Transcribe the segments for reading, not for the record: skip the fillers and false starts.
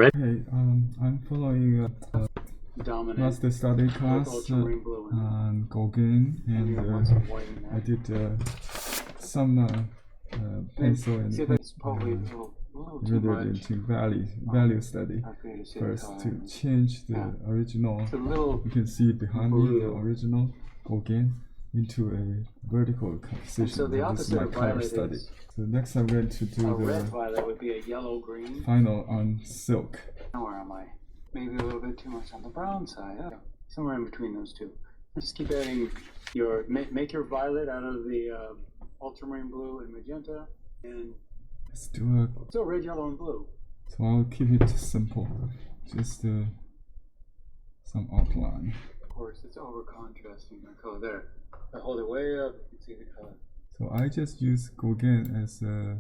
Hey, I'm following a master study class on Gauguin, and I did some pencil and rendered into value study. First, to change the original, you can see behind me the original Gauguin into a vertical composition. So the this is my opposite of color violet study. is So next I'm going to do a red the violet would be a yellow-green. final on silk. Where am I? Maybe a little bit too much on the brown side. Yeah. Somewhere in between those two. Just keep adding your, make your violet out of the ultramarine blue and magenta, and Let's do a, still red, yellow, and blue. so I'll keep it simple, just some outline. Of course, it's over contrasting the color there. I hold it way up, you can see the color. So I just use Gauguin as a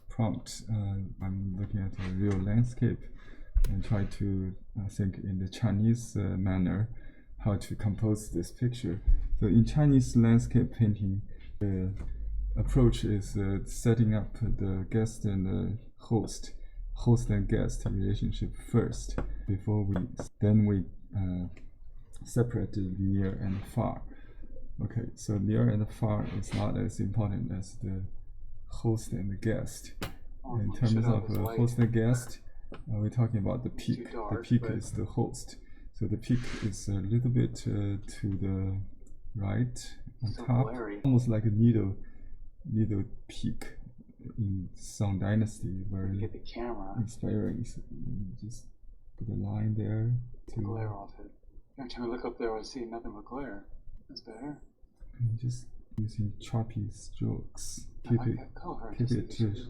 prompt. I'm looking at a real landscape and try to think in the Chinese manner how to compose this picture. So in Chinese landscape painting, the approach is setting up the guest and the host and guest relationship first before we separate the near and far. Okay, so near and far is not as important as the host and the guest. In terms of host and guest, we're talking about the peak. The peak is the host. So the peak is a little bit to the right on top, almost like a needle peak in Song Dynasty, very inspiring. Just put a line there to glare off it. Every time I look up there, I see nothing but glare. That's better. And just using choppy strokes. Keep color.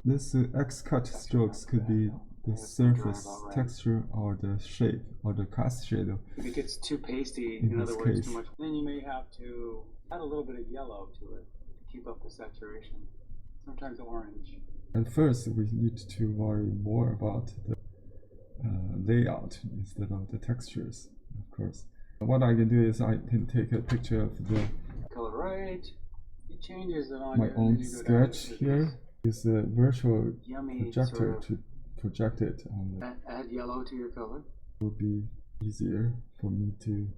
This X-cut strokes could be the surface texture or the shape or the cast shadow. If it gets too pasty, in other words, too much, then you may have to add a little bit of yellow to it to keep up the saturation. Sometimes orange. At first, we need to worry more about the layout instead of the textures, of course. What I can do is I can take a picture of the color right. It changes it on my own sketch here. Use a virtual projector to project it on the. Add yellow to your color. It would be easier for me to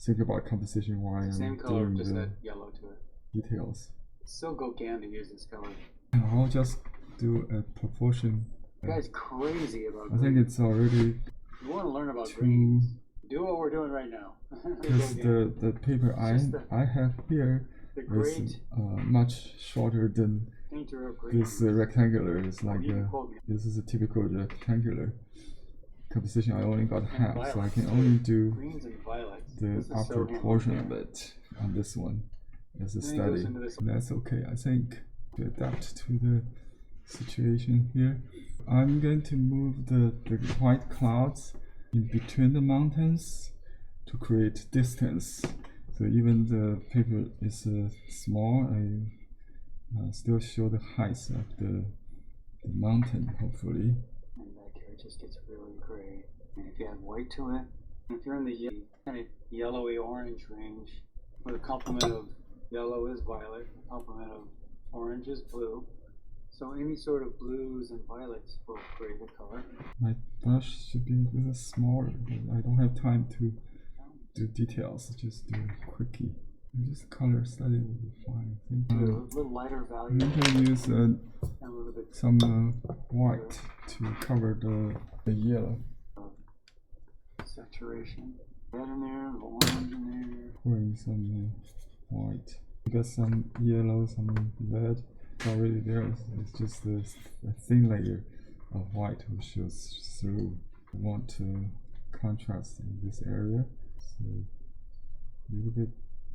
think about composition while I'm doing just the add yellow to it. Details. It's so Gauguin to use this color. I'll just do a proportion. You guys crazy about I think it's already. You want to learn about greens? Do what we're doing right now. Because the paper I have here is much shorter than this rectangular. It's like this is a typical rectangular composition. I only got half, so I can only do the upper portion of it on this one as a study. That's okay, I think, to adapt to the situation here. I'm going to move the white clouds in between the mountains to create distance. So even the paper is small, I still show the height of the mountain, hopefully. And back here it just gets really gray. And if you add white to it, if you're in the kind of yellowy orange range, where the complement of yellow is violet, the complement of orange is blue. So any sort of blues and violets will create a color. My brush should be a little smaller, but I don't have time to do details, just do a quickie. And just color study will be fine. I think a little lighter value. I'm going to use some white to cover the yellow. Saturation. Red in there, orange in there. Pouring some white. Got some yellow, some red. Already there. It's just a thin layer of white which shows through. I want to contrast in this area, so a little bit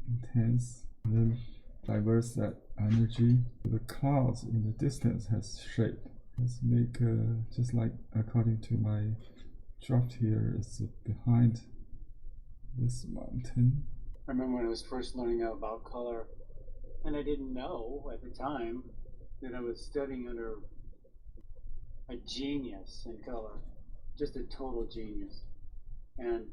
intense, and then diverse that energy. The clouds in the distance has shape. Let's make just like according to my draft here, it's behind this mountain. I remember when I was first learning about color, and I didn't know at the time that I was studying under a genius in color, just a total genius. And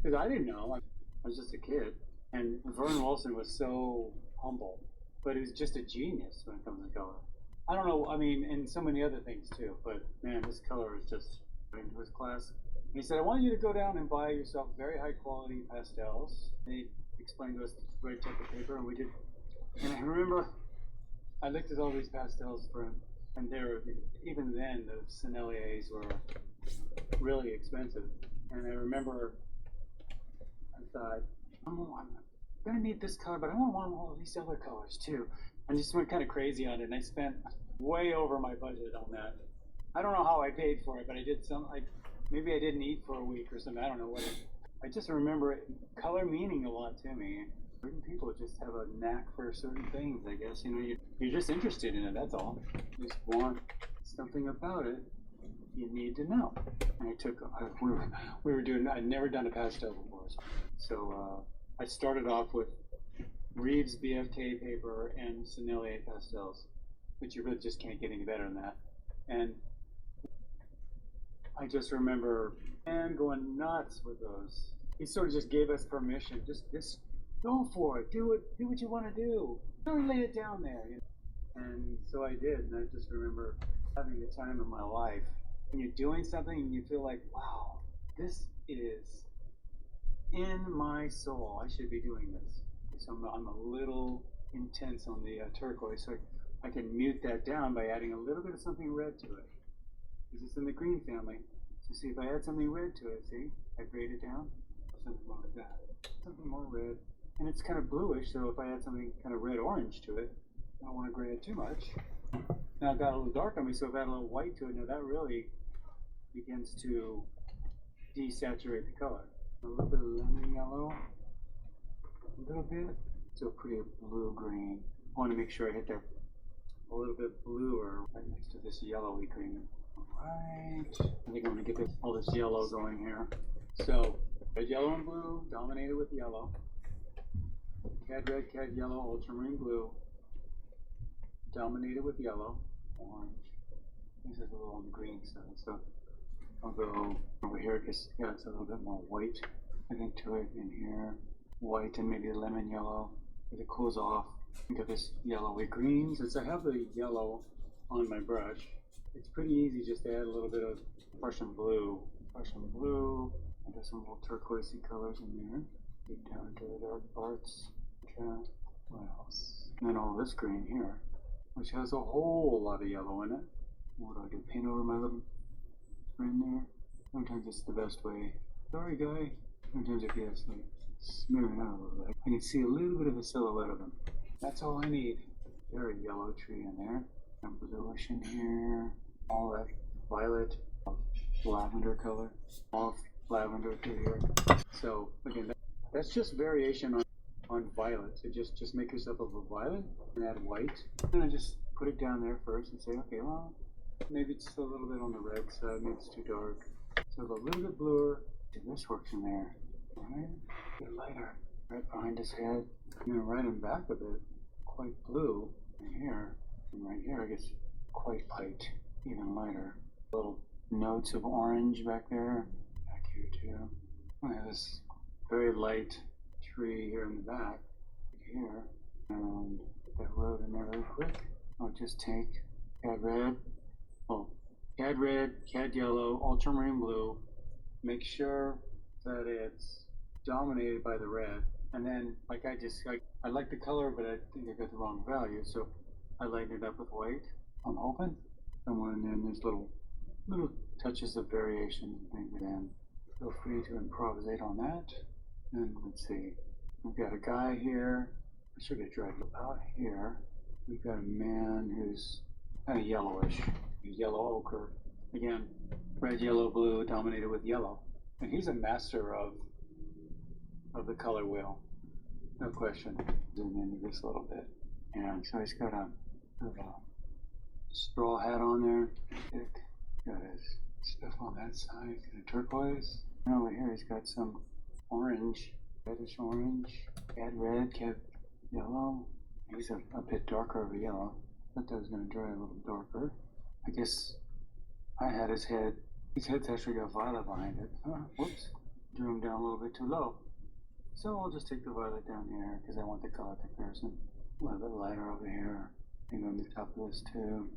because I didn't know, I was just a kid. And Vern Wilson was so humble, but he was just a genius when it comes to color. I don't know, I mean, and so many other things too, but man, this color is just into his class. He said, I want you to go down and buy yourself very high quality pastels. And he explained to us the right type of paper, and we did. And I remember I looked at all these pastels for him, and they were, even then, the Senneliers were really expensive. And I remember I thought, I'm gonna need this color, but I want all these other colors too. I just went kind of crazy on it, and I spent way over my budget on that. I don't know how I paid for it, but I did some, like, maybe I didn't eat for a week or something. I don't know what I just remember color meaning a lot to me. Certain people just have a knack for certain things, I guess. You know, you're just interested in it, that's all. You just want something about it you need to know. And I took, we were doing, I'd never done a pastel before. So I started off with Reeves BFK paper and Sennelier pastels, which you really just can't get any better than that. And I just remember going nuts with those. He sort of just gave us permission, just go for it, do what you want to do. Don't lay it down there. You know? And so I did, and I just remember having the time of my life. When you're doing something and you feel like, wow, this is in my soul, I should be doing this. So I'm a little intense on the turquoise, so I can mute that down by adding a little bit of something red to it. Because it's in the green family. So see, if I add something red to it, see, I grade it down, something more like that. Something more red. And it's kind of bluish, so if I add something kind of red-orange to it, I don't want to grade it too much. Now it got a little dark on me, so if I add a little white to it, now that really begins to desaturate the color. A little bit of lemon yellow, a little bit, so pretty blue-green. I want to make sure I hit that a little bit bluer right next to this yellowy green. Right, I think I'm going to get all this yellow going here. So, red, yellow, and blue, dominated with yellow. Cad red, cad yellow, ultramarine blue, dominated with yellow, orange. This is a little on the green side, so I'll go over here because yeah, it's a little bit more white, I think, to it in here. White and maybe a lemon yellow as it cools off. Get this yellowy green. Since I have the yellow on my brush, it's pretty easy just to add a little bit of Prussian blue. Prussian blue. I got some little turquoisey colors in there. Get down to the dark parts. Okay. What else? And then all this green here, which has a whole lot of yellow in it. What do I do? Paint over my little green there. Sometimes it's the best way. Sorry, guy. Sometimes if you have to smear it out a little bit, I can see a little bit of a silhouette of them. That's all I need. Very yellow tree in there. And bluish in here. All that violet, lavender color. All lavender through here. So again, that's just variation on violet. So just make yourself a violet and add white. And I just put it down there first and say, okay, well, maybe it's a little bit on the red side, maybe it's too dark. So go a little bit bluer. This works in there. Right? Get lighter. Right behind his head. I'm gonna right him back a bit. Quite blue in here. And right here I guess quite light. Even lighter. Little notes of orange back there. Back here too. I have this very light tree here in the back. Here. And that road in there real quick. I'll just take cad red. Oh, cad red, cad yellow, ultramarine blue. Make sure that it's dominated by the red. And then, like I like the color, but I think I got the wrong value. So I lighten it up with white. I'm hoping. Somewhere in there, there's little touches of variation and things. Then feel free to improvisate on that. And let's see. We've got a guy here. I should get dragged about here. We've got a man who's kind of yellowish. Yellow ochre. Again, red, yellow, blue, dominated with yellow. And he's a master of the color wheel. No question. Zoom into this a little bit. And so he's got a straw hat on there. Got his stuff on that side. Got a turquoise. And over here he's got some orange. Reddish orange. Cad red, cad yellow. He's a bit darker over yellow. I thought that was going to dry a little darker. I guess I had his head. His head's actually got violet behind it. Whoops. Drew him down a little bit too low. So I'll just take the violet down here because I want the color comparison. A little bit lighter over here. Maybe on the top of this too.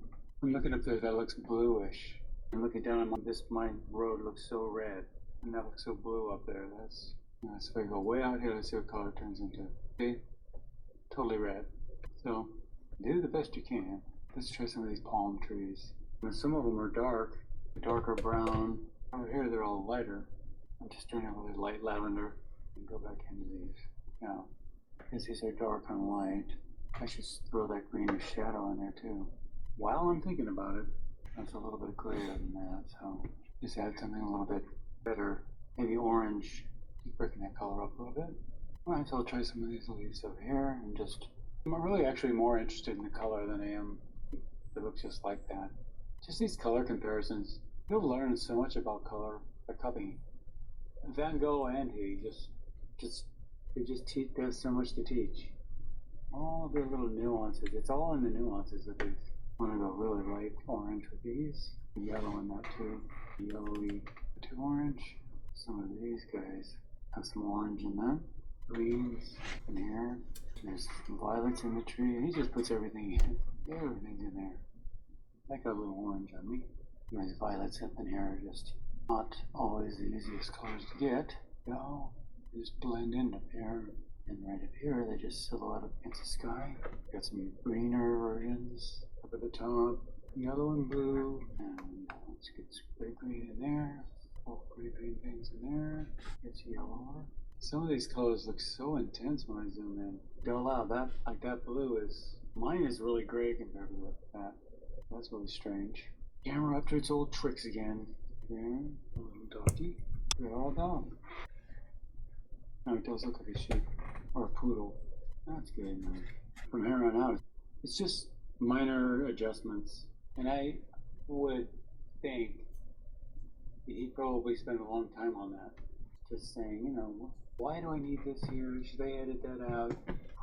I'm looking up there, that looks bluish. And looking down on this, my road looks so red, and that looks so blue up there. That's if I go way out here, let's see what color it turns into. See? Totally red. So, do the best you can. Let's try some of these palm trees. And some of them are darker brown. Over here, they're all lighter. I'm just doing a really light lavender. And go back into these. Now, because these are dark on light, I should throw that greenish shadow in there too. While I'm thinking about it, that's a little bit grayer than that, so just add something a little bit better. Maybe orange. Keep breaking that color up a little bit. Alright, so I'll try some of these leaves over here and just, I'm really actually more interested in the color than I am it looks just like that. Just these color comparisons. You'll learn so much about color by copying. Van Gogh and he there's so much to teach. All the little nuances. It's all in the nuances of these. I want to go really light orange with these. Yellow in that too. Yellowy to orange. Some of these guys have some orange in them. Greens in here. There's violets in the tree. He just puts everything in. Everything's in there. I got a little orange on me. There's violets up in here are just not always the easiest colors to get. No. They just blend in up here. And right up here, they just silhouette up against the sky. Got some greener versions up at the top, yellow and blue. And let's get some gray green in there. Oh, gray green things in there. It's yellower. Some of these colors look so intense when I zoom in. Dull out. That blue is, mine is really gray compared to that. That's really strange. Camera up to its old tricks again. There, a little doggy. They're all gone. No, it does look like a sheep. Or a poodle. That's good. From here on out, it's just minor adjustments. And I would think he probably spent a long time on that. Just saying, you know, why do I need this here? Should I edit that out?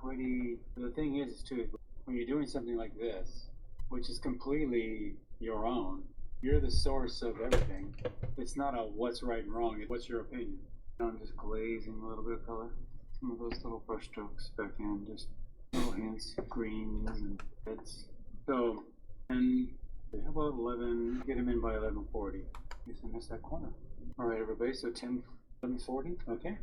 Pretty. The thing is too, when you're doing something like this, which is completely your own, you're the source of everything. It's not a what's right and wrong, it's what's your opinion. I'm just glazing a little bit of color. Some of those little brush strokes back in, just little hints, greens and reds. So, and how about 11, get them in by 11:40. Guess I missed that corner. Alright everybody, so 11:40, okay.